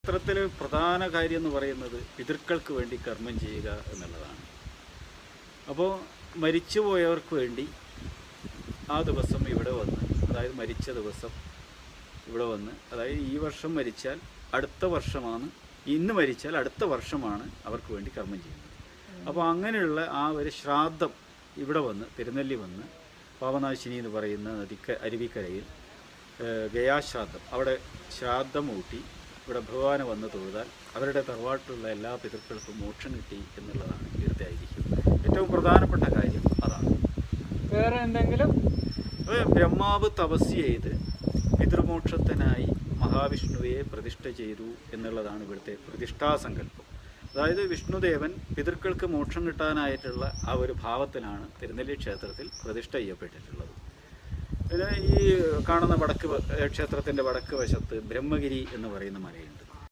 ക്ഷേത്രത്തിലെ പ്രധാന കാര്യം എന്ന് പറയുന്നത് പിതൃക്കൾക്ക് വേണ്ടി കർമ്മം ചെയ്യുക എന്നുള്ളതാണ്. അപ്പോൾ മരിച്ചുപോയവർക്ക് വേണ്ടി ആ ദിവസം ഇവിടെ വന്ന്, അതായത് മരിച്ച ദിവസം ഇവിടെ വന്ന്, അതായത് ഈ വർഷം മരിച്ചാൽ അടുത്ത വർഷമാണ്, ഇന്ന് മരിച്ചാൽ അടുത്ത വർഷമാണ് അവർക്ക് വേണ്ടി കർമ്മം ചെയ്യുന്നത്. അപ്പോൾ അങ്ങനെയുള്ള ആ ഒരു ശ്രാദ്ധം ഇവിടെ വന്ന്, തിരുനെല്ലി വന്ന് പാപനാശിനി എന്ന് പറയുന്ന അരുവിക്കരയിൽ ഗയാശ്രാദ്ധം, അവിടെ ശ്രാദ്ധം ഊട്ടി ഇവിടെ ഭഗവാനെ വന്ന് തൊഴുതാൽ അവരുടെ തറവാട്ടിലുള്ള എല്ലാ പിതൃക്കൾക്കും മോക്ഷം കിട്ടി എന്നുള്ളതാണ് ഇവിടുത്തെ ഐതിഹ്യം. ഏറ്റവും പ്രധാനപ്പെട്ട കാര്യം അതാണ്. വേറെ എന്തെങ്കിലും? ബ്രഹ്മാവ് തപസ് ചെയ്ത് പിതൃമോക്ഷത്തിനായി മഹാവിഷ്ണുവെ പ്രതിഷ്ഠ ചെയ്തു എന്നുള്ളതാണ് ഇവിടുത്തെ പ്രതിഷ്ഠാസങ്കല്പം. അതായത് വിഷ്ണുദേവൻ പിതൃക്കൾക്ക് മോക്ഷം കിട്ടാനായിട്ടുള്ള ആ ഒരു ഭാവത്തിലാണ് തിരുനെല്ലി ക്ഷേത്രത്തിൽ പ്രതിഷ്ഠ ചെയ്യപ്പെട്ടിട്ടുള്ളത്. പിന്നെ ഈ കാണുന്ന ക്ഷേത്രത്തിൻ്റെ വടക്ക് വശത്ത് ബ്രഹ്മഗിരി എന്ന് പറയുന്ന മലയുണ്ട്.